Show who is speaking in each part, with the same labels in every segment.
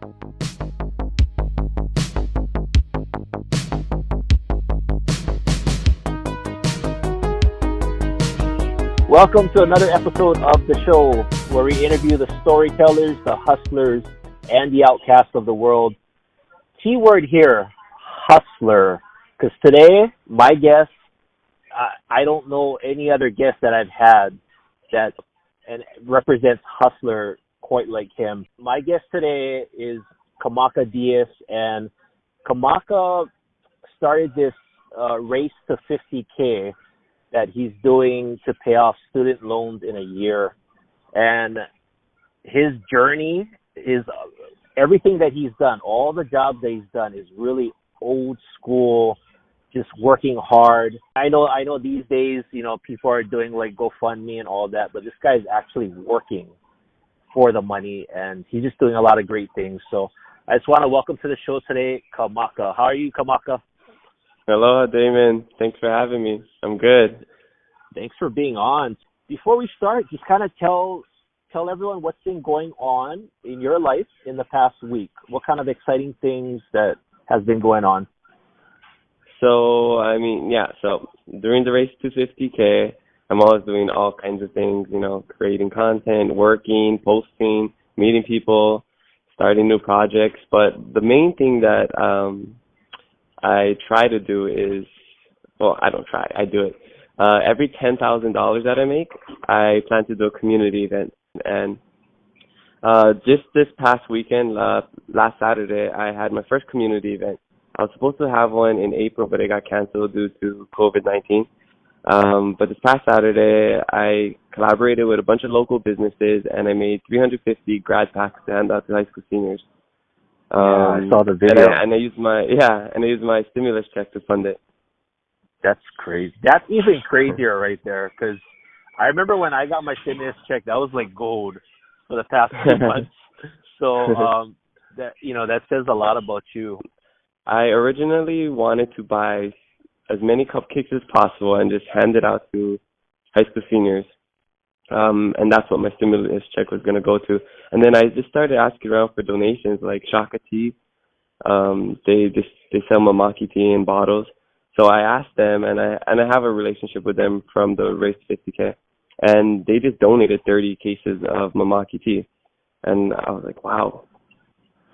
Speaker 1: Welcome to another episode of the show where we interview the storytellers, the hustlers, and the outcasts of the world. Keyword here, hustler. Because today, my guest, I don't know any other guest that I've had that and represents hustler quite like him. My guest today is Kamaka Dias, and Kamaka started this race to 50K that he's doing to pay off student loans in a year. And his journey is everything that he's done, all the jobs that he's done is really old school, just working hard. I know these days, people are doing like GoFundMe and all that, but this guy's actually working for the money and he's just doing a lot of great things. So I just want to welcome to the show today, Kamaka. How are you, Kamaka?
Speaker 2: Hello, Damon. Thanks for having me. I'm good.
Speaker 1: Thanks for being on. Before we start, just kind of tell everyone what's been going on in your life in the past week. What kind of exciting things that has been going on?
Speaker 2: So during the race to 50K, I'm always doing all kinds of things, creating content, working, posting, meeting people, starting new projects. But the main thing that I try to do is, I do it. Every $10,000 that I make, I plan to do a community event. And just this past weekend, last Saturday, I had my first community event. I was supposed to have one in April, but it got canceled due to COVID-19. But this past Saturday, I collaborated with a bunch of local businesses, and I made 350 grad packs to hand out to high school seniors.
Speaker 1: I saw the video.
Speaker 2: And I used my stimulus check to fund it.
Speaker 1: That's crazy. That's even crazier right there, because I remember when I got my stimulus check, that was like gold for the past 2 months. So that says a lot about you.
Speaker 2: I originally wanted to buy as many cupcakes as possible and just hand it out to high school seniors. And that's what my stimulus check was going to go to. And then I just started asking around for donations, like Shaka Tea. They sell Mamaki tea in bottles. So I asked them, and I have a relationship with them from the race to 50K. And they just donated 30 cases of Mamaki tea. And I was like, wow.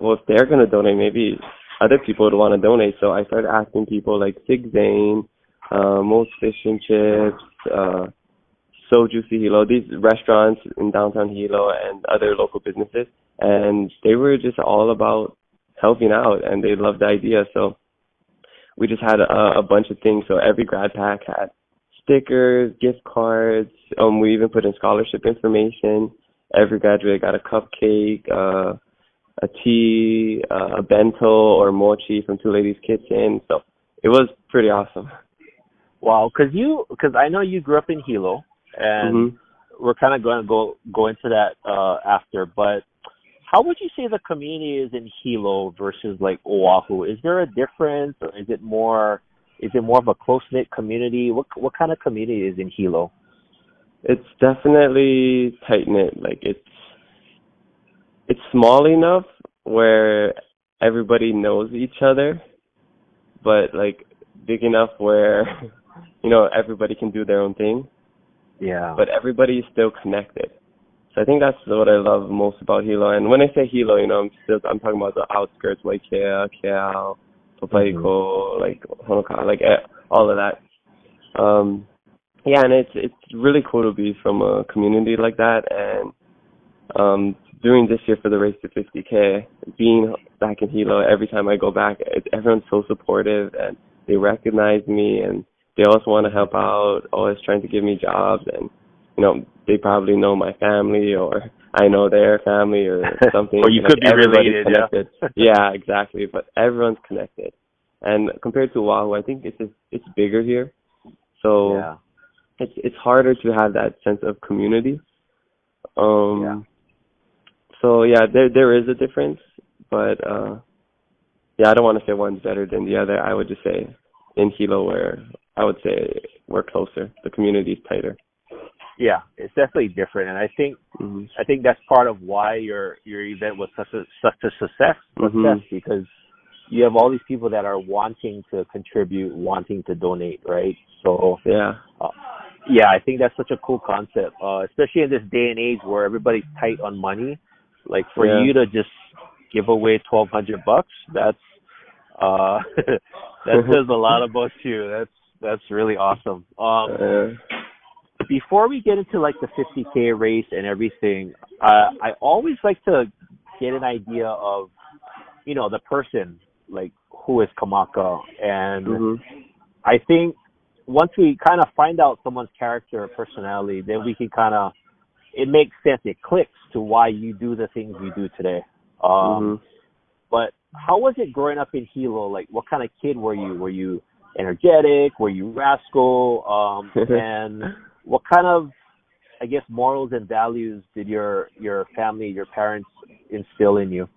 Speaker 2: Well, if they're going to donate, maybe other people would want to donate. So I started asking people like Sig Zane, Mo's Fish and Chips, So Juicy Hilo, these restaurants in downtown Hilo and other local businesses. And they were just all about helping out, and they loved the idea. So we just had a bunch of things. So every grad pack had stickers, gift cards. We even put in scholarship information. Every graduate got a cupcake, a tea, a bento or mochi from Two Ladies Kitchen. So it was pretty awesome.
Speaker 1: Wow, because I know you grew up in Hilo, and we're kind of going to go into that after. But how would you say the community is in Hilo versus like Oahu? Is there a difference, or is it more of a close knit community? What kind of community is in Hilo?
Speaker 2: It's definitely tight knit. Like it's small enough where everybody knows each other, but like big enough where everybody can do their own thing.
Speaker 1: Yeah.
Speaker 2: But everybody is still connected. So I think that's what I love most about Hilo. And when I say Hilo, I'm talking about the outskirts, like Keao, Papaico, like Honoka, like all of that. And it's really cool to be from a community like that. And during this year for the race to 50K, being back in Hilo, every time I go back, everyone's so supportive, and they recognize me, and they also want to help out, always trying to give me jobs. And they probably know my family, or I know their family, or something.
Speaker 1: Or you could be related,
Speaker 2: connected. Yeah, exactly. But everyone's connected. And compared to Oahu, I think it's bigger here. So
Speaker 1: yeah.
Speaker 2: It's harder to have that sense of community. So yeah, there is a difference, but I don't want to say one's better than the other. I would just say in Hilo, where I would say we're closer, the community is tighter.
Speaker 1: Yeah, it's definitely different, and I think that's part of why your event was such a success
Speaker 2: Mhm.
Speaker 1: because you have all these people that are wanting to contribute, wanting to donate, right? So,
Speaker 2: Yeah.
Speaker 1: uh, yeah, I think that's such a cool concept, especially in this day and age where everybody's tight on money. Like for
Speaker 2: Yeah.
Speaker 1: you to just give away $1,200, that's that says a lot about you. That's really awesome.
Speaker 2: uh,
Speaker 1: Before we get into like the 50K race and everything, I always like to get an idea of the person, like who is Kamaka, and
Speaker 2: mhm.
Speaker 1: I think once we kind of find out someone's character or personality, then we can kind of it makes sense. It clicks to why you do the things you do today.
Speaker 2: Mhm.
Speaker 1: But how was it growing up in Hilo? Like, what kind of kid were you? Were you energetic? Were you rascal? And what kind of, I guess, morals and values did your family, your parents instill in you?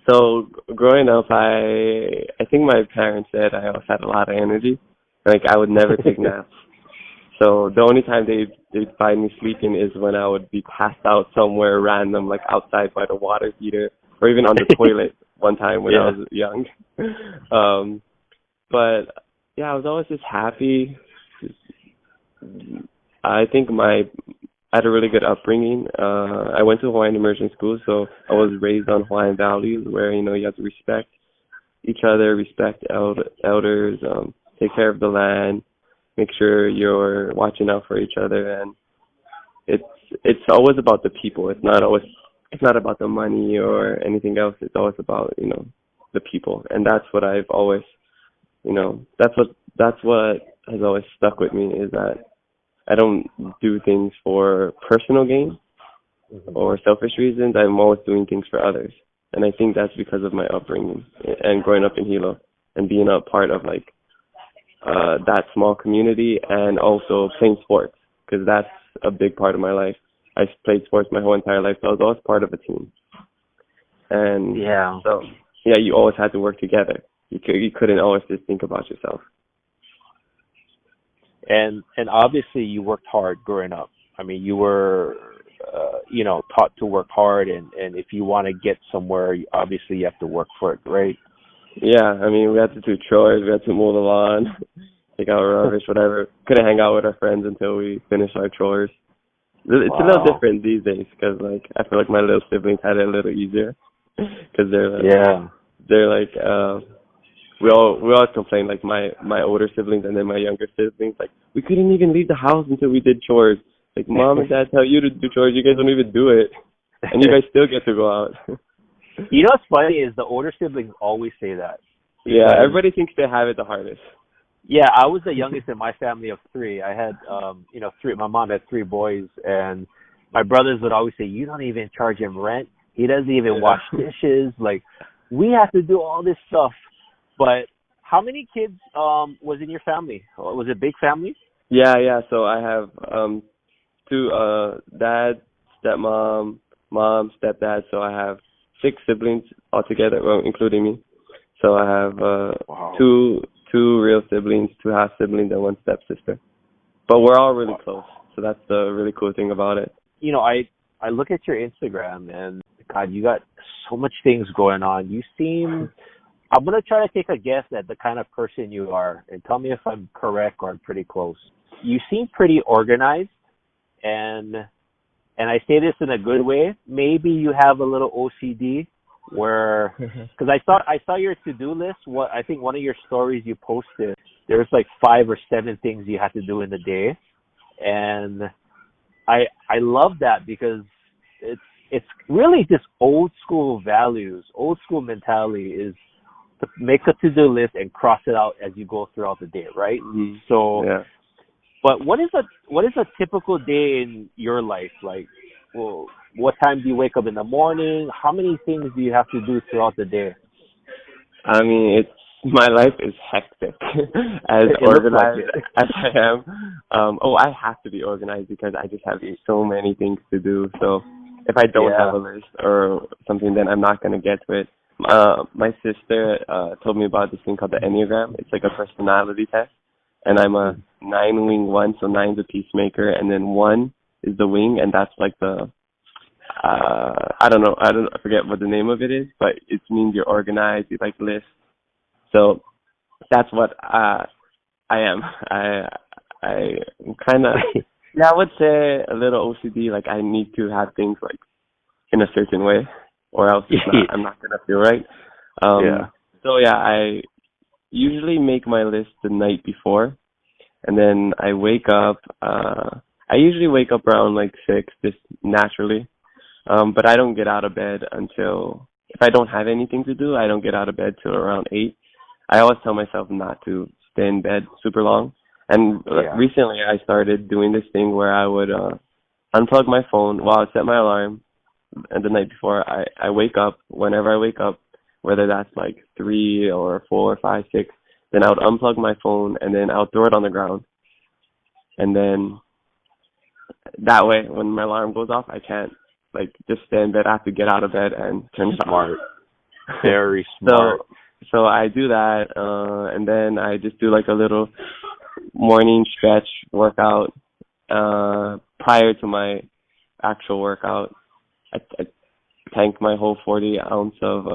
Speaker 2: So growing up, I think my parents said I always had a lot of energy. Like I would never take naps. So the only time they'd find me sleeping is when I would be passed out somewhere random, like outside by the water heater, or even on the toilet one time when I
Speaker 1: Yeah.
Speaker 2: was young. um, but yeah, I was always just happy. I think I had a really good upbringing. I went to Hawaiian immersion school, so I was raised on Hawaiian values where you have to respect each other, respect elders, take care of the land, make sure you're watching out for each other, and it's it's always about the people. It's not about the money or anything else. It's always about the people, and that's what I've always that's what has always stuck with me is that I don't do things for personal gain or selfish reasons. I'm always doing things for others, and I think that's because of my upbringing and growing up in Hilo and being a part of that small community and also playing sports because that's a big part of my life. I played sports my whole entire life, so I was always part of a team. And
Speaker 1: Yeah.
Speaker 2: so, yeah, you always had to work together. You couldn't always just think about yourself.
Speaker 1: And obviously you worked hard growing up. I mean, you were taught to work hard, and if you want to get somewhere, obviously you have to work for it, right?
Speaker 2: Yeah, I mean, we had to do chores, we had to mow the lawn, take out rubbish, whatever. Couldn't hang out with our friends until we finished our chores. It's a little
Speaker 1: Wow.
Speaker 2: different these days because, I feel like my little siblings had it a little easier because
Speaker 1: Yeah.
Speaker 2: they're we always complain like my older siblings and then my younger siblings like we couldn't even leave the house until we did chores. Like mom and dad tell you to do chores, you guys don't even do it, and you guys still get to go out.
Speaker 1: What's funny is the older siblings always say that.
Speaker 2: Yeah,
Speaker 1: Because,
Speaker 2: everybody thinks they have it the hardest.
Speaker 1: yeah, I was the youngest in my family of three. I had, three. My mom had three boys, and my brothers would always say, "You don't even charge him rent. He doesn't even wash dishes. Like, we have to do all this stuff." But how many kids was in your family? Was it a big family?
Speaker 2: Yeah. So I have two dad, stepmom, mom, stepdad. So I have six siblings altogether, well, including me. So I have
Speaker 1: Wow.
Speaker 2: two real siblings, two half siblings, and one stepsister. But we're all really close. So that's the really cool thing about it.
Speaker 1: I look at your Instagram, and God, you got so much things going on. You seem. I'm gonna try to take a guess at the kind of person you are, and tell me if I'm correct or I'm pretty close. You seem pretty organized, and I say this in a good way. Maybe you have a little OCD, where because I saw your to-do list. What I think one of your stories you posted, there's like 5 or 7 things you have to do in the day, and I love that because it's really just old school values, old school mentality is to make a to-do list and cross it out as you go throughout the day, right?
Speaker 2: Mm-hmm.
Speaker 1: So,
Speaker 2: Yeah.
Speaker 1: but what is a typical day in your life like? Well, what time do you wake up in the morning? How many things do you have to do throughout the day?
Speaker 2: I mean, my life is hectic, as
Speaker 1: It looks like
Speaker 2: organized
Speaker 1: it.
Speaker 2: as I am. I have to be organized because I just have so many things to do. So if I don't have
Speaker 1: Yeah.
Speaker 2: a list or something, then I'm not gonna get to it. My sister told me about this thing called the Enneagram. It's like a personality test, and I'm a 9-wing 1, so 9's a peacemaker, and then 1 is the wing, and that's like the I forget what the name of it is, but it means you're organized, you like lists. So that's what I am. I'm kind of, yeah, I would say a little OCD. Like I need to have things like in a certain way, or else I'm not gonna feel right. So yeah, I usually make my list the night before, and then I wake up. I usually wake up around like 6, just naturally. But I don't get out of bed until, if I don't have anything to do, I don't get out of bed till around 8. I always tell myself not to stay in bed super long. And recently I started doing this thing where I would unplug my phone while I set my alarm. And the night before, I wake up, whenever I wake up, whether that's like 3 or 4 or 5, 6, then I would unplug my phone and then I would throw it on the ground. And then that way, when my alarm goes off, I can't like just stay in bed. I have to get out of bed and turn it
Speaker 1: smart. Very smart.
Speaker 2: So I do that, and then I just do like a little morning stretch workout prior to my actual workout. I tank my whole 40 ounce of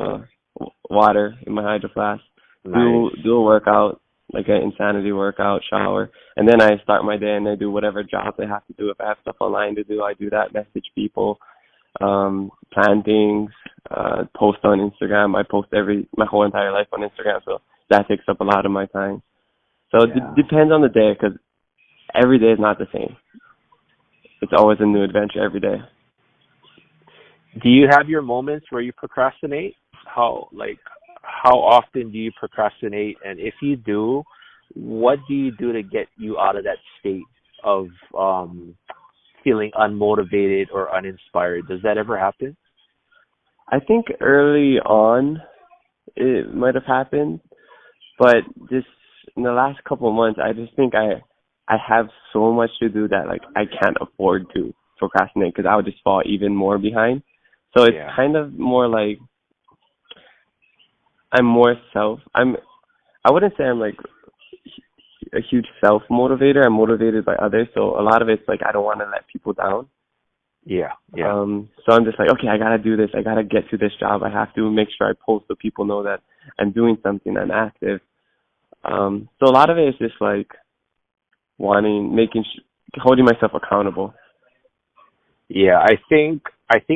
Speaker 2: water in my hydro flask. Nice. Do a workout, like an insanity workout, shower, and then I start my day and I do whatever jobs I have to do. If I have stuff online to do, I do that. Message people, plan things, post on Instagram. I post my whole entire life on Instagram, so that takes up a lot of my time. So it depends on the day, because every day is not the same. It's always a new adventure every day.
Speaker 1: Do you have your moments where you procrastinate? How often do you procrastinate? And if you do, what do you do to get you out of that state of feeling unmotivated or uninspired? Does that ever happen?
Speaker 2: I think early on it might have happened, but just in the last couple of months, I just think I have so much to do that like I can't afford to procrastinate, because I would just fall even more behind. So it's kind of more like I wouldn't say I'm like a huge self-motivator. I'm motivated by others. So a lot of it's like I don't want to let people down.
Speaker 1: Yeah.
Speaker 2: So I'm just like, okay, I got to do this. I got to get to this job. I have to make sure I post so people know that I'm doing something, I'm active. So a lot of it is just like holding myself accountable.
Speaker 1: Yeah, I think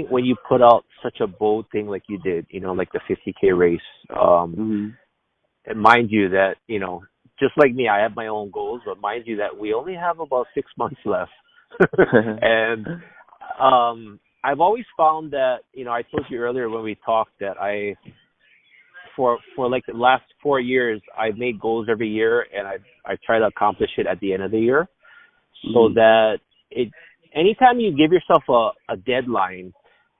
Speaker 1: when you put out such a bold thing like you did, like the 50K race, and mind you that, just like me, I have my own goals, but mind you that we only have about 6 months left. And I've always found that, I told you earlier when we talked that for like the last 4 years, I've made goals every year, and I try to accomplish it at the end of the year, so that anytime you give yourself a deadline,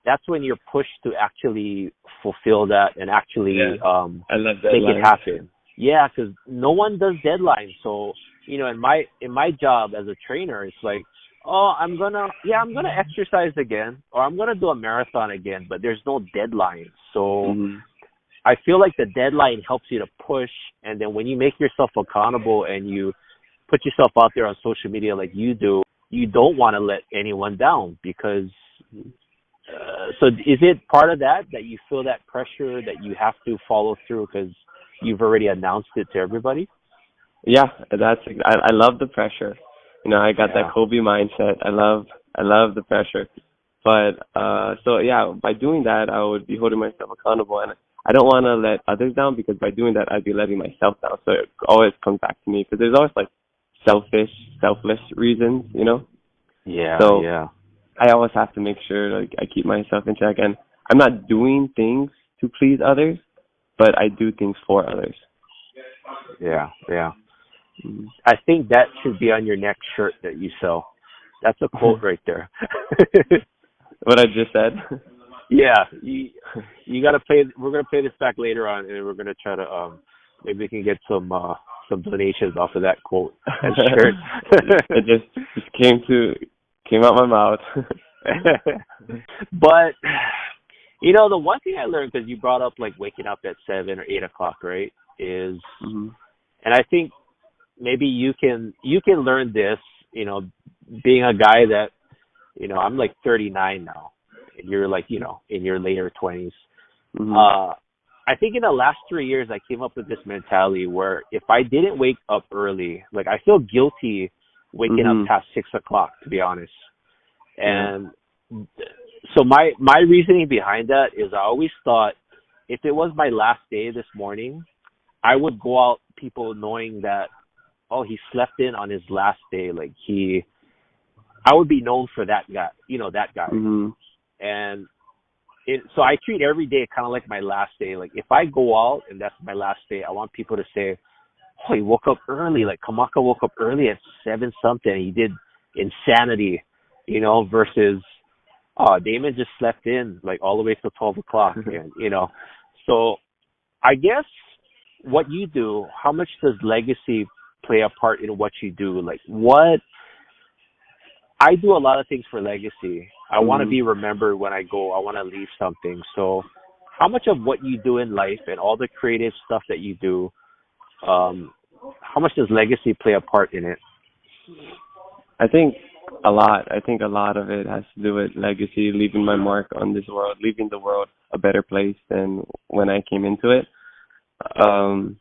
Speaker 1: that's when you're pushed to actually fulfill that and actually
Speaker 2: I love
Speaker 1: make it happen. Yeah, because no one does deadlines. So, in my job as a trainer, it's like, oh, I'm gonna exercise again, or I'm gonna do a marathon again, but there's no deadline. So I feel like the deadline helps you to push, and then when you make yourself accountable and you put yourself out there on social media like you do, you don't want to let anyone down, because so is it part of that you feel that pressure that you have to follow through because you've already announced it to everybody?
Speaker 2: Yeah, I love the pressure. I got that Kobe mindset. I love the pressure. But so yeah, by doing that, I would be holding myself accountable, and I don't want to let others down, because by doing that, I'd be letting myself down. So it always comes back to me, because there's always like selfless reasons,
Speaker 1: Yeah.
Speaker 2: So I always have to make sure like I keep myself in check, and I'm not doing things to please others, but I do things for others.
Speaker 1: Yeah. I think that should be on your next shirt that you sell. That's a quote right there.
Speaker 2: What I just said?
Speaker 1: Yeah. You got to pay. We're going to pay this back later on, and we're going to try to maybe we can get some donations off of that quote and shirt.
Speaker 2: It just came out my mouth.
Speaker 1: But the one thing I learned, because you brought up like waking up at 7 or 8 o'clock, right? And I think maybe you can learn this, being a guy that, I'm like 39 now, and you're like, in your later 20s.
Speaker 2: Mhm.
Speaker 1: I think in the last 3 years, I came up with this mentality where if I didn't wake up early, like I feel guilty waking up
Speaker 2: Mhm.
Speaker 1: past 6 o'clock, to be honest.
Speaker 2: Yeah.
Speaker 1: And so my reasoning behind that is I always thought if it was my last day this morning, I would go out people knowing that, oh, he slept in on his last day. Like I would be known for that guy, that guy.
Speaker 2: Mhm.
Speaker 1: And so I treat every day kind of like my last day. Like if I go out and that's my last day, I want people to say, oh, he woke up early. Like Kamaka woke up early at 7 something. He did insanity, versus, oh, Damon just slept in like all the way till 12 o'clock. And, so I guess what you do, how much does legacy play a part in what you do? Like I do a lot of things for legacy. I want to
Speaker 2: Mhm.
Speaker 1: be remembered when I go. I want to leave something. So how much of what you do in life and all the creative stuff that you do, how much does legacy play a part in it?
Speaker 2: I think a lot. I think a lot of it has to do with legacy, leaving my mark on this world, leaving the world a better place than when I came into it. Um,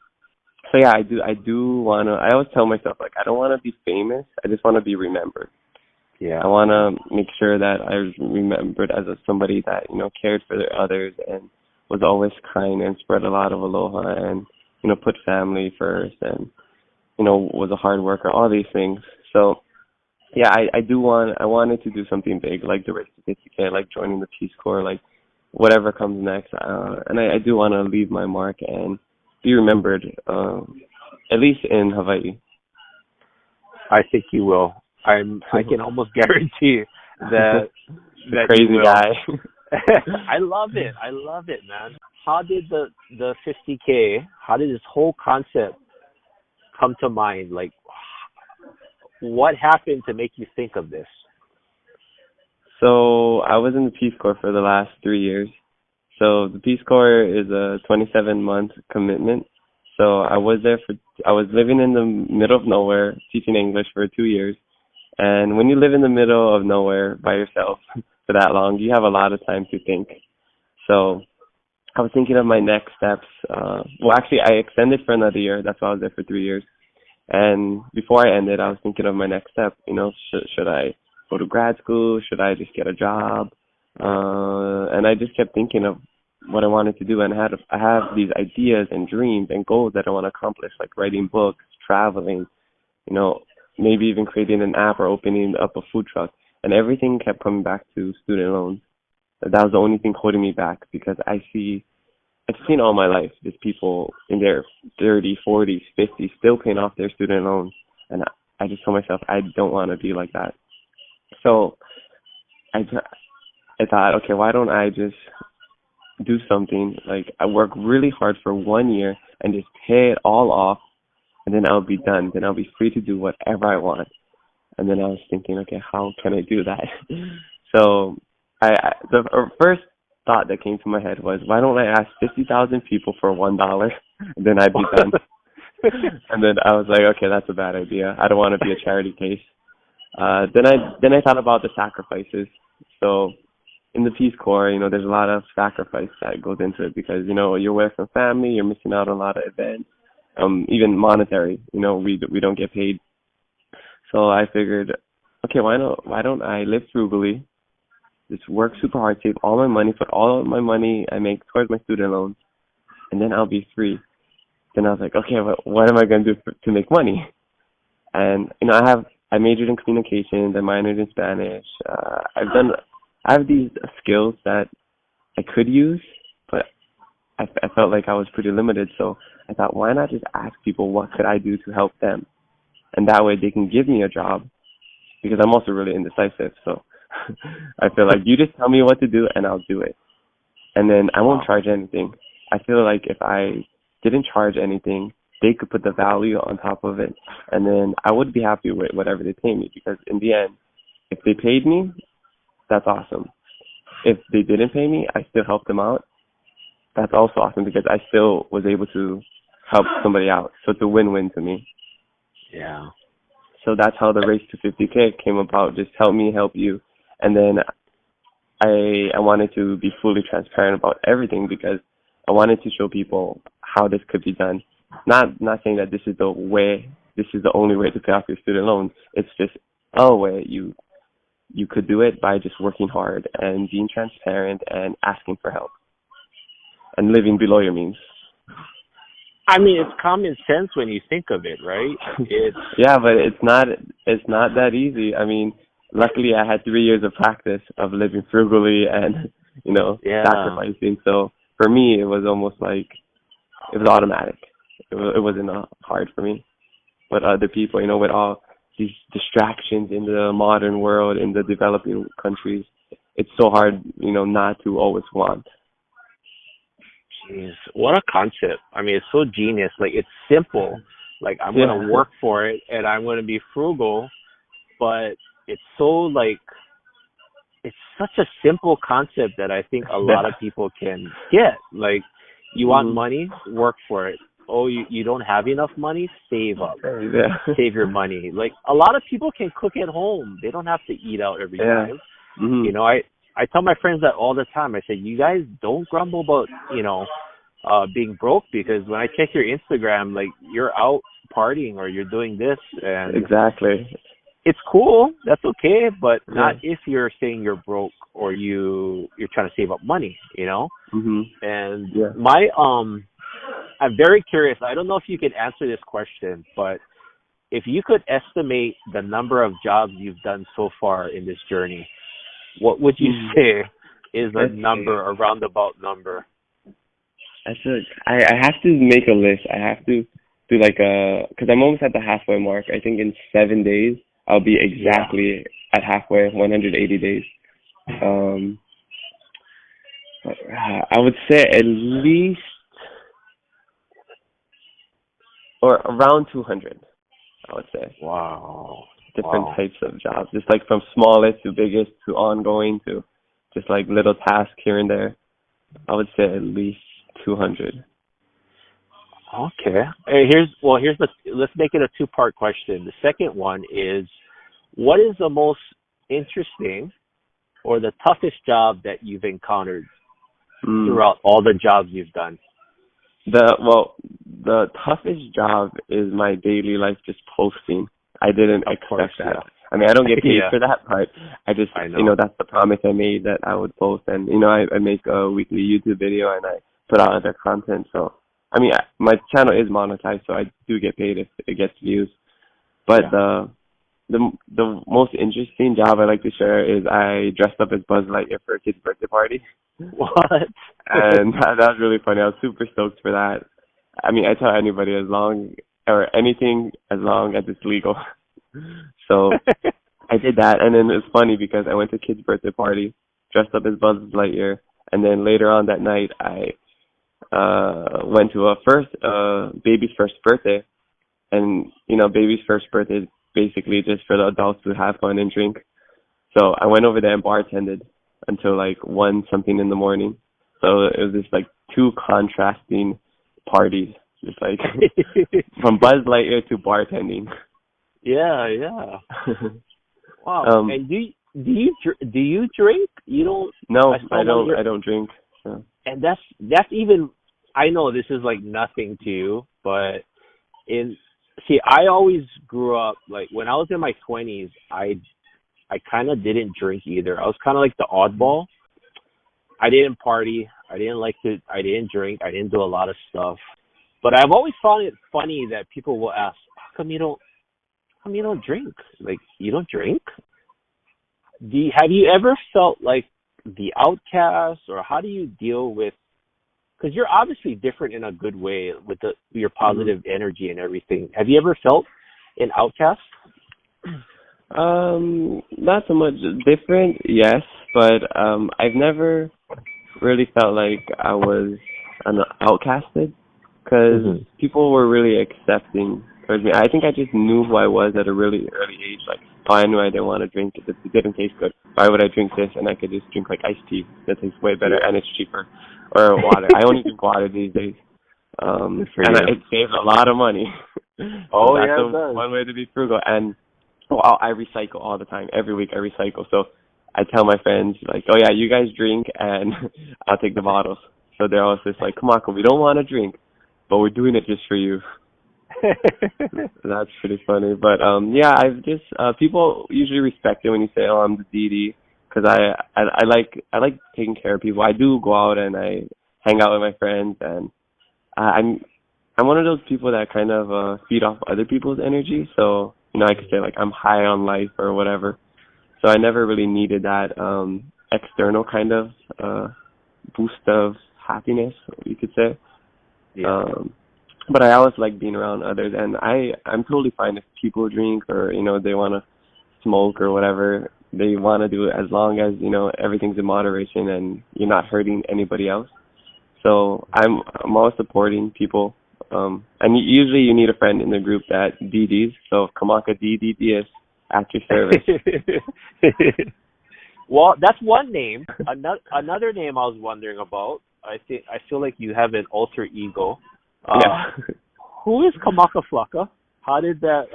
Speaker 2: so yeah, I do wanna. I always tell myself like I don't want to be famous. I just want to be remembered.
Speaker 1: Yeah.
Speaker 2: I want to make sure that I was remembered as somebody that cared for the others and was always kind and spread a lot of aloha and put family first and was a hard worker. All these things. So yeah, I wanted to do something big, like the Red Certificate, like joining the Peace Corps, like whatever comes next. And I do want to leave my mark and be remembered, at least in Hawaii.
Speaker 1: I think you will. I can almost guarantee that
Speaker 2: The
Speaker 1: you
Speaker 2: crazy
Speaker 1: will.
Speaker 2: guy.
Speaker 1: I love it. I love it, man. How did the 50K? How did this whole concept come to mind? Like, what happened to make you think of this?
Speaker 2: So I was in the Peace Corps for the last 3 years. So the Peace Corps is a 27-month commitment. So I was living in the middle of nowhere, teaching English for 2 years. And when you live in the middle of nowhere by yourself for that long, you have a lot of time to think. So I was thinking of my next steps. Well, actually, I extended for another year. That's why I was there for 3 years. And before I ended, I was thinking of my next step. Should I go to grad school? Should I just get a job? And I just kept thinking of what I wanted to do, and I have these ideas and dreams and goals that I want to accomplish, like writing books, traveling, you know, maybe even creating an app or opening up a food truck. And everything kept coming back to student loans. That was the only thing holding me back because I've seen all my life just people in their 30s, 40s, 50s still paying off their student loans. And I just told myself I don't want to be like that. So I thought, okay, why don't I just do something? Like I work really hard for 1 year and just pay it all off, and then I'll be done. Then I'll be free to do whatever I want. And then I was thinking, okay, how can I do that? So the first thought that came to my head was, why don't I ask 50,000 people for $1, and then I'd be done. And then I was like, okay, that's a bad idea. I don't want to be a charity case. Then I thought about the sacrifices. So in the Peace Corps, there's a lot of sacrifice that goes into it because you're away from family, you're missing out on a lot of events, even monetary. We don't get paid. So I figured, okay, why don't I live frugally, just work super hard, save all my money, put all of my money I make towards my student loans, and then I'll be free. Then I was like, okay, what am I going to do to make money? And I majored in communications, I minored in Spanish. I have these skills that I could use, but I felt like I was pretty limited. So I thought, why not just ask people what could I do to help them, and that way they can give me a job, because I'm also really indecisive. So I feel like you just tell me what to do and I'll do it, and then I won't charge anything. I feel like if I didn't charge anything, they could put the value on top of it, and then I would be happy with whatever they pay me, because in the end, if they paid me, that's awesome. If they didn't pay me, I still helped them out. That's also awesome because I still was able to help somebody out. So it's a win-win to me.
Speaker 1: Yeah.
Speaker 2: So that's how the Race to 50K came about. Just help me help you. And then I wanted to be fully transparent about everything because I wanted to show people how this could be done. Not saying that this is the way, this is the only way to pay off your student loans. It's just a way you could do it by just working hard and being transparent and asking for help and living below your means.
Speaker 1: I mean, it's common sense when you think of it, right? It's
Speaker 2: yeah, but it's not that easy. I mean, luckily I had 3 years of practice of living frugally and, sacrificing. So for me, it was almost like it was automatic. It wasn't hard for me. But other people, with all these distractions in the modern world, in the developing countries, it's so hard, not to always want.
Speaker 1: Jeez, what a concept. I mean, it's so genius. Like, it's simple. Like, I'm going to work for it and I'm going to be frugal, but it's so, it's such a simple concept that I think a lot of people can get. Like, you want money, work for it. Oh, you don't have enough money? Save up.
Speaker 2: Yeah.
Speaker 1: Save your money. Like, a lot of people can cook at home. They don't have to eat out every time.
Speaker 2: Mm-hmm.
Speaker 1: I tell my friends that all the time. I say, you guys don't grumble about, being broke, because when I check your Instagram, like, you're out partying or you're doing this, and
Speaker 2: exactly.
Speaker 1: It's cool. That's okay, but not if you're saying you're broke or you're trying to save up money,
Speaker 2: Mm-hmm.
Speaker 1: And I'm very curious. I don't know if you can answer this question, but if you could estimate the number of jobs you've done so far in this journey, what would you say is a roundabout number?
Speaker 2: I have to make a list. I have to do because I'm almost at the halfway mark. I think in 7 days, I'll be exactly at halfway, 180 days. I would say at least or around 200, I would say.
Speaker 1: Wow.
Speaker 2: Different types of jobs, just like from smallest to biggest to ongoing to just like little tasks here and there. I would say at least 200.
Speaker 1: Okay. Let's make it a two-part question. The second one is, what is the most interesting or the toughest job that you've encountered throughout all the jobs you've done?
Speaker 2: The toughest job is my daily life, just posting. I didn't expect that. Yeah. I mean, I don't get paid for that part. I know. That's the promise I made, that I would post. And, I make a weekly YouTube video and I put out other content. So, I mean, my channel is monetized, so I do get paid if it gets views. But the most interesting job I like to share is I dressed up as Buzz Lightyear for a kid's birthday party.
Speaker 1: What?
Speaker 2: And that was really funny. I was super stoked for that. I mean, I tell anybody as long as it's legal. So I did that, and then it's funny because I went to a kid's birthday party, dressed up as Buzz Lightyear, and then later on that night I went to baby's first birthday, and baby's first birthday is basically just for the adults to have fun and drink. So I went over there and bartended until 1 something in the morning. So it was just two contrasting parties, just from Buzz Lightyear to bartending.
Speaker 1: Yeah. Wow. And do you drink? You don't?
Speaker 2: No, I don't drink. So.
Speaker 1: And that's even. I know this is nothing to you, but I always grew up when I was in my 20s. I kind of didn't drink either. I was kind of like the oddball. I didn't party. I didn't drink. I didn't do a lot of stuff. But I've always found it funny that people will ask, how come you don't drink? You don't drink? Have you ever felt like the outcast, or how do you deal with, because you're obviously different in a good way with your positive energy and everything. Have you ever felt an outcast?
Speaker 2: Not so much different, yes, but I've never really felt like I was outcasted, because people were really accepting towards me. I think I just knew who I was at a really early age. I knew I didn't want to drink it. It didn't taste good. Why would I drink this? And I could just drink iced tea. That tastes way better and it's cheaper. Or water. I only drink water these days. And it saves a lot of money.
Speaker 1: Oh,
Speaker 2: that's
Speaker 1: yeah, it does.
Speaker 2: one way to be frugal. And I recycle all the time. Every week I recycle. So I tell my friends, like, oh, yeah, you guys drink, and I'll take the bottles. So they're always just like, Kamaka, we don't want to drink, but we're doing it just for you. That's pretty funny. But, yeah, I've just, people usually respect it when you say, oh, I'm the DD, because I like taking care of people. I do go out and I hang out with my friends, and I'm one of those people that kind of feed off other people's energy. So, I could say, like, I'm high on life or whatever. So I never really needed that external kind of boost of happiness, you could say.
Speaker 1: Yeah.
Speaker 2: But I always like being around others, and I'm totally fine if people drink or they want to smoke or whatever. They want to do it as long as everything's in moderation and you're not hurting anybody else. So I'm always supporting people. And usually you need a friend in the group that DDs. So Kamaka Dias at your service.
Speaker 1: Well, that's one name. Another name I was wondering about. I feel like you have an alter ego.
Speaker 2: Yeah.
Speaker 1: Who is Kamaka Flocka? How did that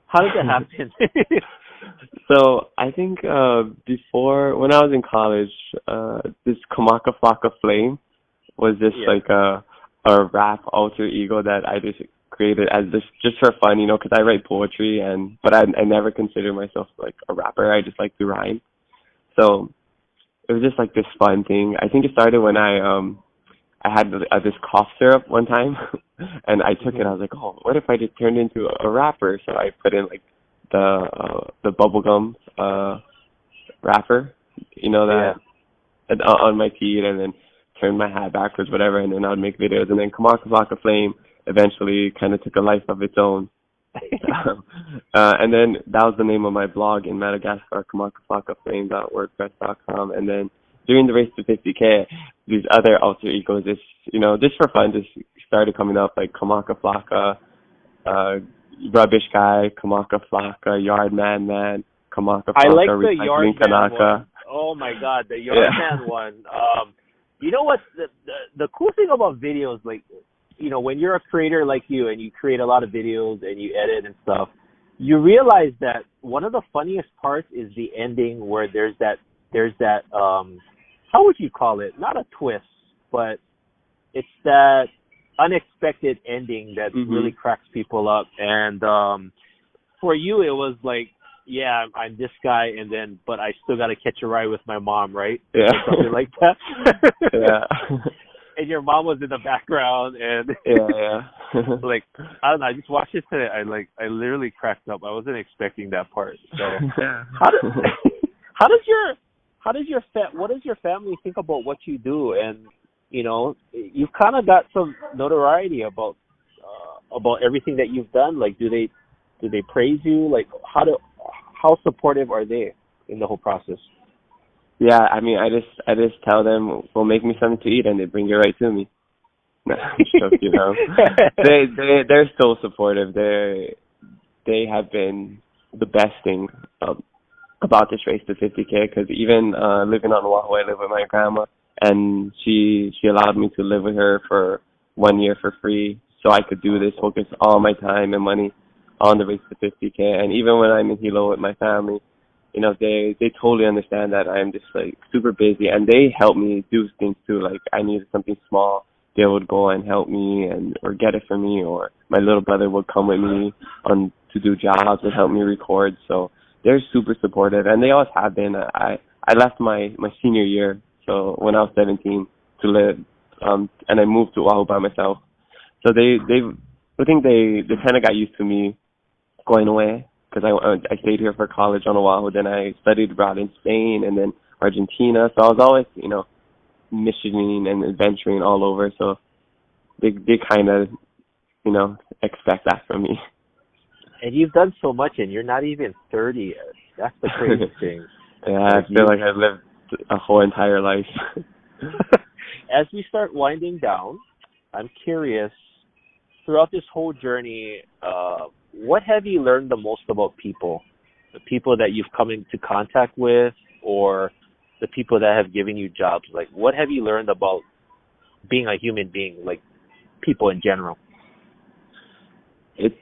Speaker 1: happen?
Speaker 2: So I think before, when I was in college, this Kamaka Flocka Flame was just like a rap alter ego that I just created as just for fun, because I write poetry, but I never consider myself like a rapper. I just like to rhyme. So it was just like this fun thing. I think it started when I had this cough syrup one time, and I took it. I was like, oh, what if I just turned into a rapper? So I put in like the bubblegum wrapper, that on my teeth, and then turned my hat backwards, whatever, and then I would make videos. And then Kamaka Flocka Flame eventually kind of took a life of its own. And then that was the name of my blog in Madagascar, kamakaflockaflame.wordpress.com. And then during the race to 50K, these other alter egos, just for fun, just started coming up, like Kamaka Flocka, Rubbish Guy, Kamaka Flocka, Yard Man, Kamaka Flocka,
Speaker 1: I like the
Speaker 2: Recycling
Speaker 1: Yard Man
Speaker 2: Kanaka.
Speaker 1: one. Oh my God, the Yard Man one. You know what? The cool thing about videos, like, when you're a creator like you and you create a lot of videos and you edit and stuff, you realize that one of the funniest parts is the ending where there's that how would you call it? Not a twist, but it's that unexpected ending that really cracks people up. And for you, it was like, yeah, I'm this guy, but I still got to catch a ride with my mom, right?
Speaker 2: Yeah.
Speaker 1: Or something like that.
Speaker 2: Yeah.
Speaker 1: And your mom was in the background, and like, I don't know. I just watched it today. I literally cracked up. I wasn't expecting that part. So, what does your family think about what you do? And you've kind of got some notoriety about everything that you've done. Like, do they praise you? Like, how supportive are they in the whole process?
Speaker 2: Yeah, I mean, I just tell them, well, make me something to eat, and they bring it right to me. No, they're so supportive. They have been the best thing about this race to 50K, because even living on Oahu, I live with my grandma, and she allowed me to live with her for 1 year for free, so I could do this, focus all my time and money on the race to 50K. And even when I'm in Hilo with my family, they totally understand that I'm just like super busy, and they help me do things too. Like, I needed something small, they would go and help me or get it for me, or my little brother would come with me to do jobs and help me record. So they're super supportive, and they always have been. I left my senior year, so when I was 17, to live, and I moved to Oahu by myself. So I think they kind of got used to me going away, because I stayed here for college on Oahu. Then I studied abroad in Spain and then Argentina. So I was always, missioning and adventuring all over. So they kind of, expect that from me.
Speaker 1: And you've done so much, and you're not even 30 yet. That's the crazy thing.
Speaker 2: Yeah, I feel like I've lived a whole entire life.
Speaker 1: As we start winding down, I'm curious, throughout this whole journey, what have you learned the most about people? The people that you've come into contact with, or the people that have given you jobs? Like, what have you learned about being a human being, like people in general?
Speaker 2: it's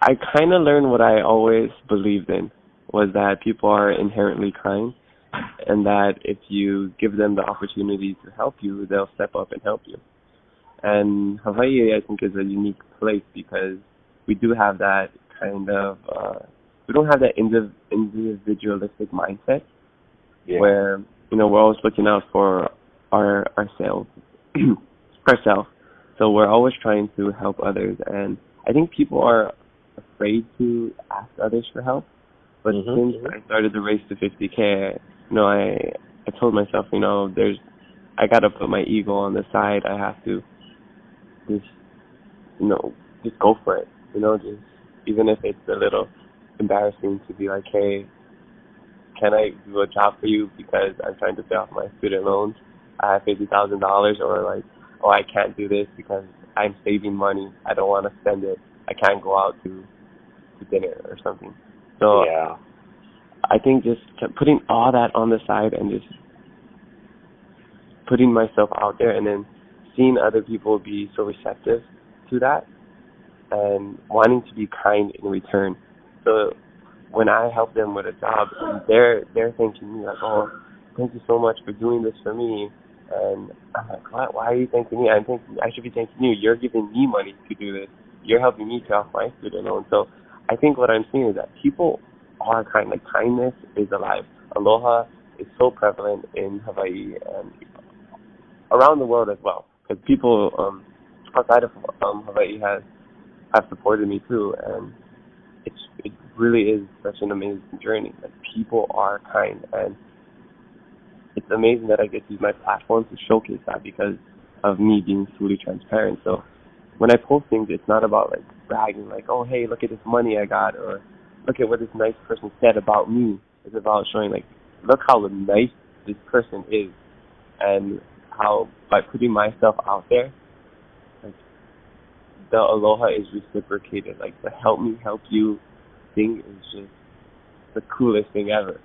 Speaker 2: I kind of learned what I always believed in, was that people are inherently kind, and that if you give them the opportunity to help you, they'll step up and help you. And Hawaii, I think, is a unique place because we do have that kind of we don't have that individualistic mindset where we're always looking out for ourselves ourselves. So we're always trying to help others, and I think people are afraid to ask others for help. But since I started the race to 50K, I told myself, I got to put my ego on the side. I have to just go for it. Just even if it's a little embarrassing to be like, hey, can I do a job for you because I'm trying to pay off my student loans? I have $50,000, or like, oh, I can't do this because I'm saving money. I don't want to spend it. I can't go out to dinner or something. So I think just putting all that on the side and just putting myself out there, and then seeing other people be so receptive to that and wanting to be kind in return. So when I help them with a job, they're thanking me like, oh, thank you so much for doing this for me. And I'm like, why are you thanking me? I should be thanking you. You're giving me money to do this. You're helping me pay off my student loan. So I think what I'm seeing is that people are kind. Like, kindness is alive. Aloha is so prevalent in Hawaii and around the world as well. Because people outside of Hawaii have supported me too, and it really is such an amazing journey. Like, people are kind, and it's amazing that I get to use my platform to showcase that because of me being fully transparent. So when I post things, it's not about like bragging, like, oh, hey, look at this money I got, or look at what this nice person said about me. It's about showing, like, look how nice this person is, and how by putting myself out there, like, the aloha is reciprocated. Like, the help me help you thing is just the coolest thing ever.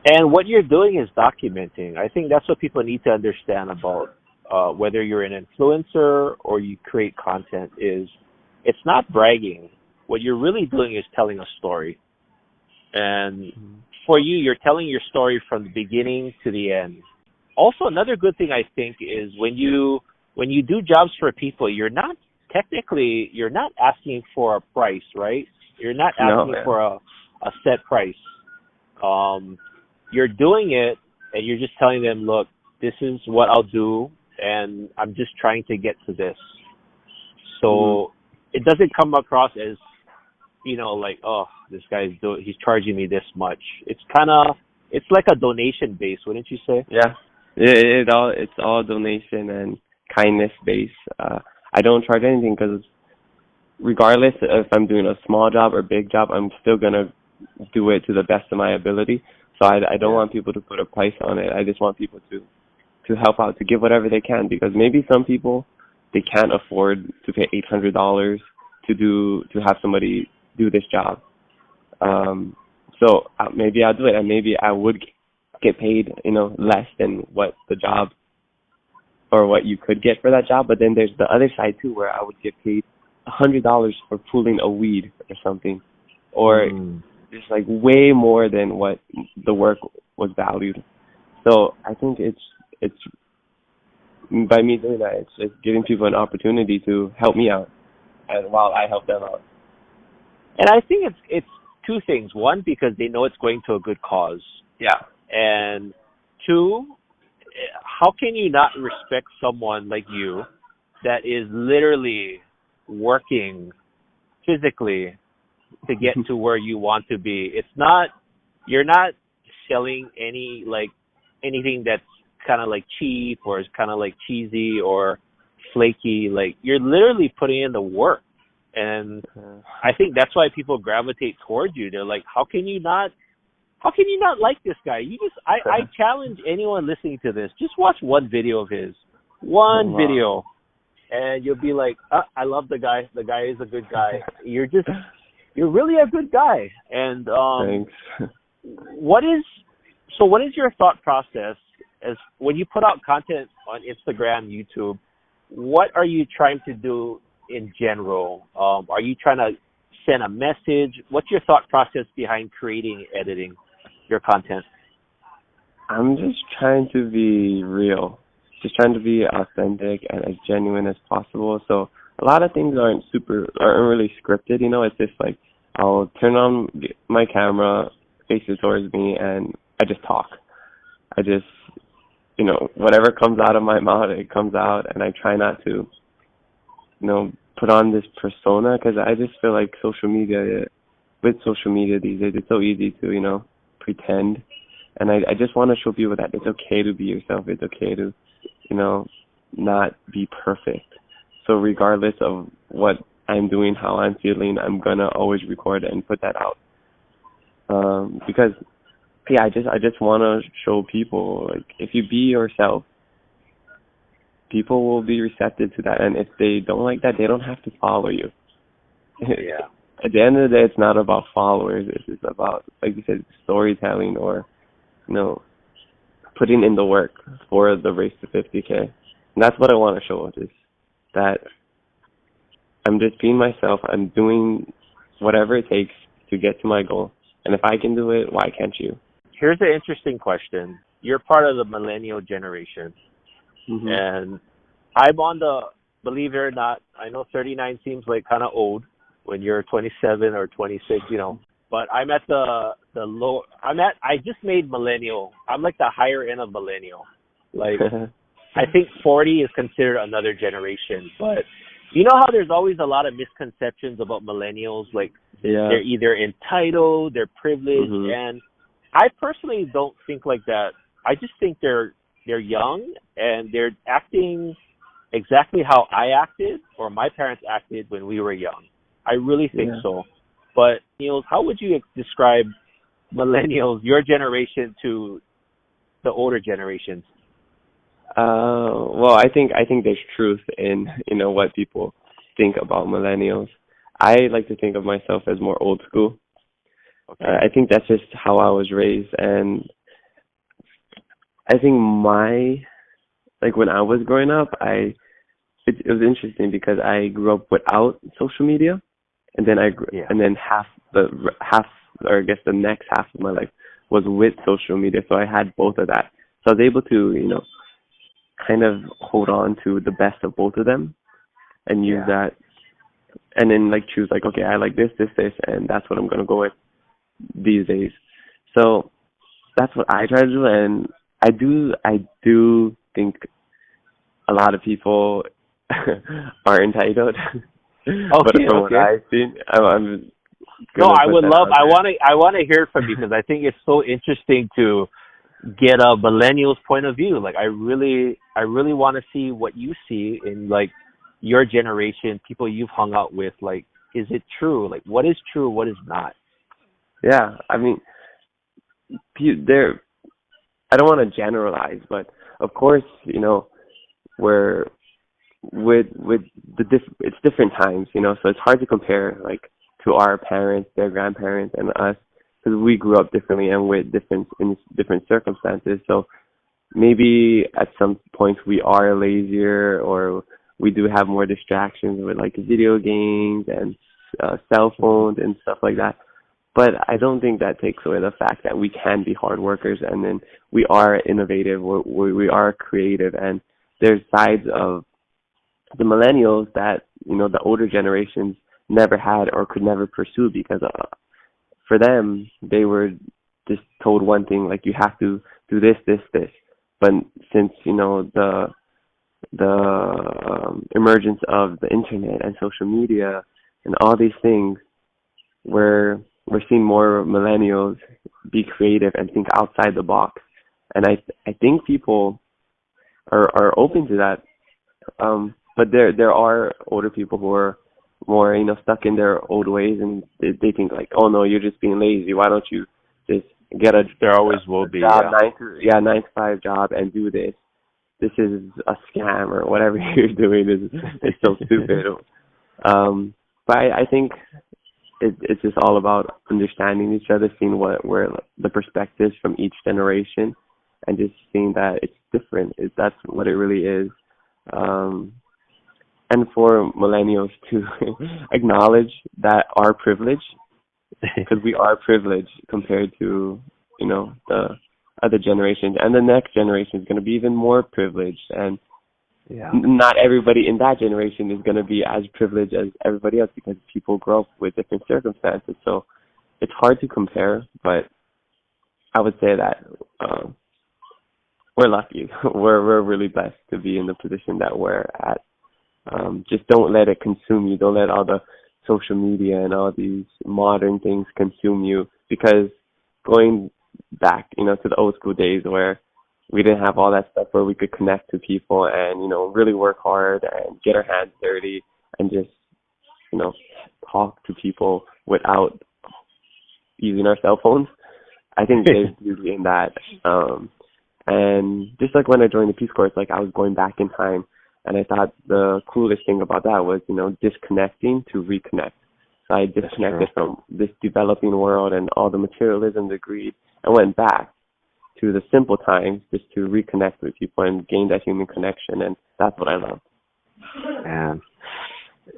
Speaker 1: And what you're doing is documenting. I think that's what people need to understand about whether you're an influencer or you create content. Is it's not bragging. What you're really doing is telling a story. And for you, you're telling your story from the beginning to the end. Also, another good thing I think is when you do jobs for people, you're not asking for a price, right? You're not asking for a set price. You're doing it, and you're just telling them, look, this is what I'll do, and I'm just trying to get to this. So it doesn't come across as, like, oh, this guy's he's charging me this much. It's like a donation base, wouldn't you say?
Speaker 2: Yeah, it's all donation and kindness base. I don't charge anything because regardless if I'm doing a small job or big job, I'm still gonna do it to the best of my ability. So I don't want people to put a price on it. I just want people to help out, to give whatever they can, because maybe some people, they can't afford to pay $800 to have somebody do this job. So maybe I'll do it, and maybe I would get paid, less than what the job or what you could get for that job. But then there's the other side too, where I would get paid $100 for pulling a weed or something, or it's like way more than what the work was valued. So I think it's by me doing that, it's just giving people an opportunity to help me out, and while I help them out.
Speaker 1: And I think it's two things. One, because they know it's going to a good cause.
Speaker 2: Yeah.
Speaker 1: And two, how can you not respect someone like you that is literally working physically to get to where you want to be? You're not selling anything that's kind of like cheap or is kind of like cheesy or flaky. Like, you're literally putting in the work. And I think that's why people gravitate towards you. They're like, how can you not like this guy? I challenge anyone listening to this, just watch one video of his. One video. And you'll be like, I love the guy. The guy is a good guy. You're really a good guy. And
Speaker 2: thanks.
Speaker 1: What is your thought process as when you put out content on Instagram, YouTube? What are you trying to do in general? Are you trying to send a message? What's your thought process behind creating, editing your content?
Speaker 2: I'm just trying to be real, just trying to be authentic and as genuine as possible. So a lot of things aren't really scripted. It's just like I'll turn on my camera, face it towards me, and I just talk. I just, whatever comes out of my mouth, it comes out, and I try not to, put on this persona, because I just feel like with social media these days, it's so easy to, pretend. And I just want to show people that it's okay to be yourself. It's okay to, not be perfect. So regardless of what I'm doing, how I'm feeling, I'm going to always record it and put that out. Because, yeah, I just want to show people, like, if you be yourself, people will be receptive to that. And if they don't like that, they don't have to follow you.
Speaker 1: Yeah.
Speaker 2: At the end of the day, it's not about followers. It's just about, like you said, storytelling, or, putting in the work for the race to 50K. And that's what I want to show, is that I'm just being myself. I'm doing whatever it takes to get to my goal. And if I can do it, why can't you?
Speaker 1: Here's an interesting question. You're part of the millennial generation.
Speaker 2: Mm-hmm.
Speaker 1: And I'm on believe it or not, I know 39 seems like kind of old when you're 27 or 26, but I'm at I just made millennial. I'm like the higher end of millennial. Like, I think 40 is considered another generation, but you know how there's always a lot of misconceptions about millennials, like they're either entitled, they're privileged, and I personally don't think like that. I just think they're young and they're acting exactly how I acted or my parents acted when we were young. I really think so. But how would you describe millennials, your generation, to the older generations?
Speaker 2: Well, I think there's truth in what people think about millennials. I like to think of myself as more old school.
Speaker 1: Okay.
Speaker 2: I think that's just how I was raised, and I think when I was growing up, it was interesting because I grew up without social media, and then and then the next half of my life was with social media. So I had both of that. So I was able to, kind of hold on to the best of both of them and use that, and then choose okay, I like this, and that's what I'm going to go with these days. So that's what I try to do, and I do think a lot of people are entitled. But from what I've seen, I'm
Speaker 1: no, I would love. I want to hear from you, because I think it's so interesting to get a millennial's point of view. Like, I really want to see what you see in your generation, people you've hung out with. Like, is it true? Like, what is true? What is not?
Speaker 2: Yeah, I mean, I don't want to generalize, but of course, we're with it's different times, so it's hard to compare to our parents, their grandparents, and us, because we grew up differently and in different circumstances. So maybe at some points we are lazier, or we do have more distractions with video games and cell phones and stuff like that. But I don't think that takes away the fact that we can be hard workers, and then we are innovative, we are creative, and there's sides of the millennials that, the older generations never had or could never pursue, because for them, they were just told one thing, you have to do this. But since, the emergence of the internet and social media and all these things, we're seeing more millennials be creative and think outside the box. And I think people are open to that. But there are older people who are more, stuck in their old ways, and they think oh no, you're just being lazy. Why don't you just get a
Speaker 1: there always will be
Speaker 2: job, 9 to 5 job, and do this. This is a scam, or whatever you're doing is so stupid. But I think it's just all about understanding each other, seeing where the perspectives from each generation, and just seeing that it's different. That's what it really is. and for millennials to acknowledge that our privilege, because we are privileged compared to, the other generations, and the next generation is going to be even more privileged, and not everybody in that generation is going to be as privileged as everybody else because people grow up with different circumstances. So it's hard to compare, but I would say that we're lucky. We're really blessed to be in the position that we're at. Just don't let it consume you. Don't let all the social media and all these modern things consume you, because going back, to the old school days where we didn't have all that stuff, where we could connect to people and, really work hard and get our hands dirty and just, talk to people without using our cell phones. I think there's beauty in that. And just like when I joined the Peace Corps, it's like I was going back in time. And I thought the coolest thing about that was, disconnecting to reconnect. So I disconnected from this developing world and all the materialism, the greed, and went back to the simple times just to reconnect with people and gain that human connection. And that's what I love.
Speaker 1: Man,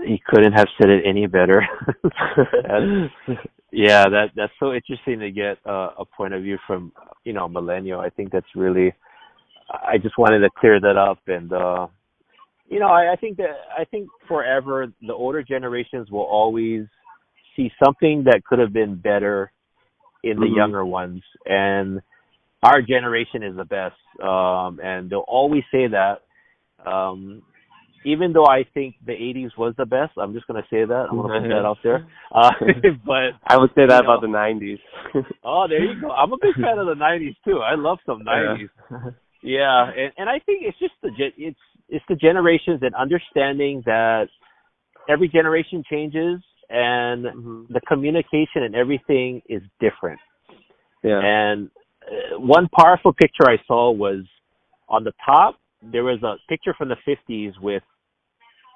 Speaker 1: you couldn't have said it any better. That's so interesting to get a point of view from, millennial. I think that's really, I just wanted to clear that up. And, I think forever the older generations will always see something that could have been better in the younger ones. And our generation is the best. And they'll always say that. Even though I think the 80s was the best, I'm just going to say that. I'm going to put that out there. But
Speaker 2: I would say that about the 90s.
Speaker 1: Oh, there you go. I'm a big fan of the 90s too. I love some 90s. Yeah, and I think it's just it's the generations and understanding that every generation changes and the communication and everything is different. Yeah. And one powerful picture I saw was on the top. There was a picture from the 50s with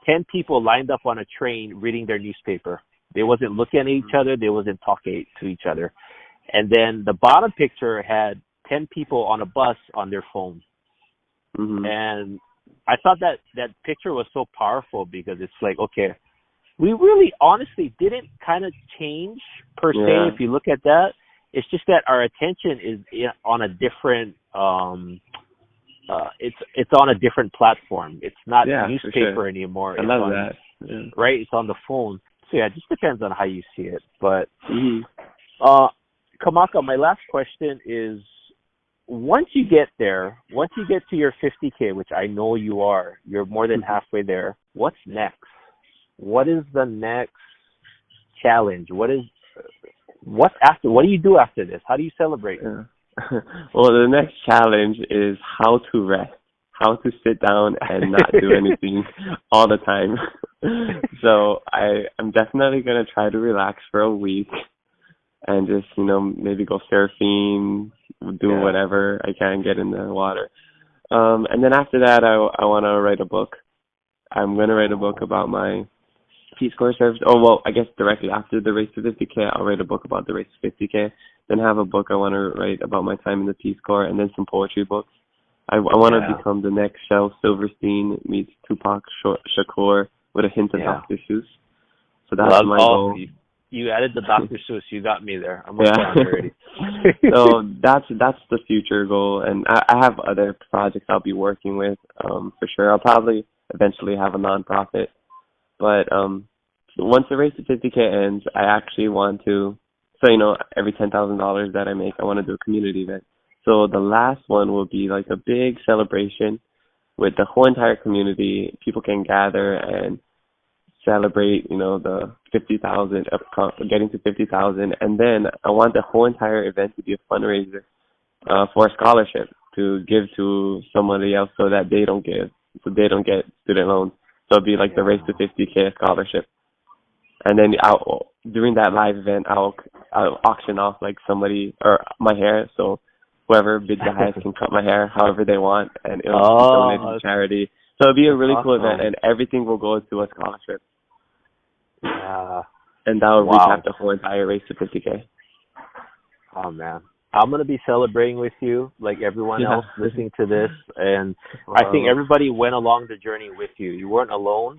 Speaker 1: 10 people lined up on a train reading their newspaper. They wasn't looking at each other. They wasn't talking to each other. And then the bottom picture had 10 people on a bus on their phone. And I thought that picture was so powerful because it's like, okay, we really honestly didn't kind of change per se. If you look at that, it's just that our attention is on a different, it's on a different platform. It's not newspaper anymore.
Speaker 2: I love that. Yeah.
Speaker 1: Right? It's on the phone. So it just depends on how you see it. But Kamaka, my last question is, once you get to your 50K, which I know you're more than halfway there. What's next? What is the next challenge? What's after? What do you do after this? How do you celebrate?
Speaker 2: Yeah. Well, the next challenge is how to rest, how to sit down and not do anything all the time. So I'm definitely going to try to relax for a week and just, maybe go surfing, do whatever I can, get in the water. And then after that, I want to write a book. I'm going to write a book about my Peace Corps service. Oh, well, I guess directly after the Race to 50K, I'll write a book about the Race to 50K. Then have a book I want to write about my time in the Peace Corps, and then some poetry books. I want to become the next Shel Silverstein meets Tupac Shakur with a hint of Dr. Seuss. So that's my goal.
Speaker 1: You added the Dr. Seuss. You got me there. I'm already.
Speaker 2: So that's the future goal, and I have other projects I'll be working with for sure. I'll probably eventually have a nonprofit, but once the Race to 50K ends, I actually want to. So every $10,000 that I make, I want to do a community event. So the last one will be like a big celebration with the whole entire community. People can gather and celebrate, the 50,000, getting to 50,000. And then I want the whole entire event to be a fundraiser for a scholarship to give to somebody else so that they don't get student loans. So it'll be like the Race to 50K scholarship. And then during that live event, I'll auction off like somebody or my hair. So whoever bids the highest can cut my hair however they want, and it'll be donated to charity. So it'll be a really cool event, and everything will go to a scholarship.
Speaker 1: Yeah.
Speaker 2: And that will recap the whole entire Race to 50K.
Speaker 1: Oh, man. I'm going to be celebrating with you like everyone else listening to this. And I think everybody went along the journey with you. You weren't alone.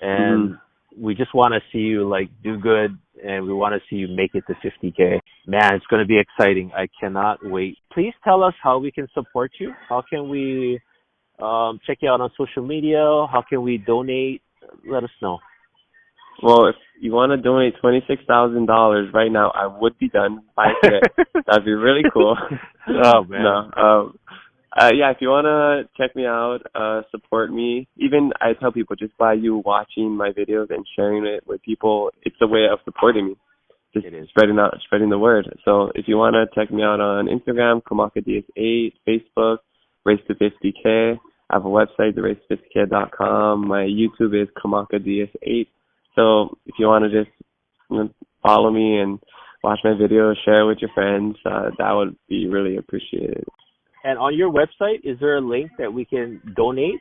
Speaker 1: and we just want to see you like do good, and we want to see you make it to 50K. Man, it's going to be exciting. I cannot wait. Please tell us how we can support you. How can we check you out on social media? How can we donate? Let us know.
Speaker 2: Well, if you want to donate $26,000 right now, I would be done by today. That'd be really cool.
Speaker 1: Oh, man.
Speaker 2: No. Yeah, if you want to check me out, support me. Even I tell people, just by you watching my videos and sharing it with people, it's a way of supporting me. Just spreading the word. So if you want to check me out on Instagram, Kamaka Dias 8, Facebook, Race to 50K. I have a website, therace50k.com. My YouTube is Kamaka Dias 8. So if you want to just follow me and watch my videos, share it with your friends, that would be really appreciated.
Speaker 1: And on your website, is there a link that we can donate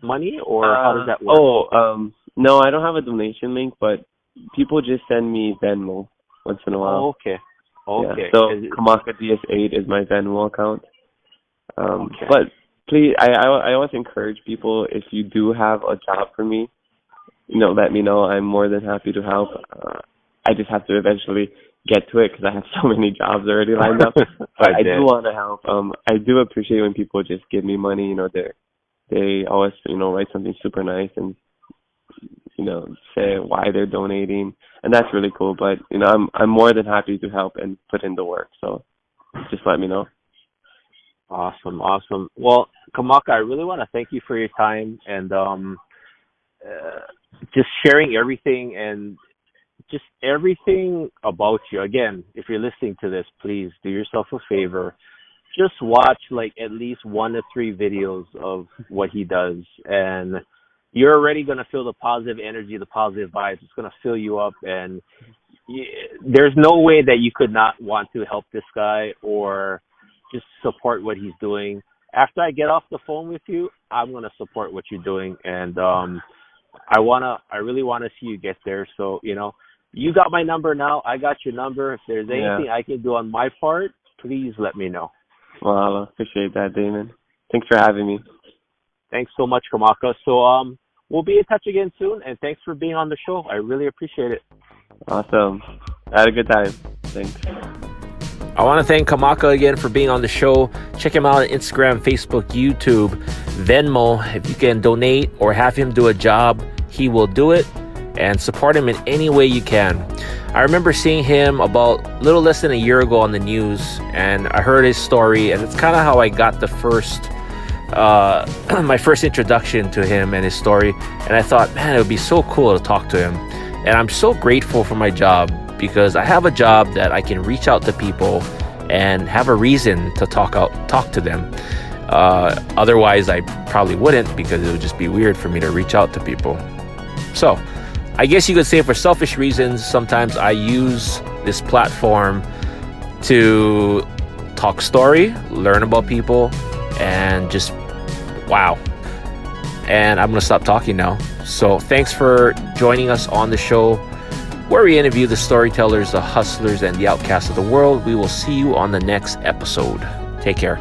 Speaker 1: money, or how does that work?
Speaker 2: No, I don't have a donation link, but people just send me Venmo once in a while.
Speaker 1: Oh, okay.
Speaker 2: Yeah, so Kamaka Dias 8 is my Venmo account. But please, I always encourage people, if you do have a job for me, let me know. I'm more than happy to help. I just have to eventually get to it because I have so many jobs already lined up. But I do want to help. I do appreciate when people just give me money. They always write something super nice and say why they're donating, and that's really cool. But I'm more than happy to help and put in the work. So just let me know.
Speaker 1: Awesome. Well, Kamaka, I really want to thank you for your time and just sharing everything and just everything about you. Again, if you're listening to this, please do yourself a favor. Just watch at least 1 to 3 videos of what he does, and you're already going to feel the positive energy, the positive vibes. It's going to fill you up, and there's no way that you could not want to help this guy or just support what he's doing. After I get off the phone with you, I'm going to support what you're doing, and I really want to see you get there. So, you got my number now. I got your number. If there's anything I can do on my part, please let me know.
Speaker 2: Well, I appreciate that, Damon. Thanks for having me.
Speaker 1: Thanks so much, Kamaka. So we'll be in touch again soon, and thanks for being on the show. I really appreciate it.
Speaker 2: Awesome. I had a good time. Thanks.
Speaker 3: I want to thank Kamaka again for being on the show. Check him out on Instagram, Facebook, YouTube, Venmo. If you can donate or have him do a job, he will do it, and support him in any way you can. I remember seeing him about a little less than a year ago on the news, and I heard his story, and it's kind of how I got the my first introduction to him and his story. And I thought, man, it would be so cool to talk to him. And I'm so grateful for my job, because I have a job that I can reach out to people and have a reason to talk to them. Otherwise, I probably wouldn't, because it would just be weird for me to reach out to people. So I guess you could say, for selfish reasons, sometimes I use this platform to talk story, learn about people, and just wow. And I'm going to stop talking now. So thanks for joining us on the show, where we interview the storytellers, the hustlers, and the outcasts of the world. We will see you on the next episode. Take care.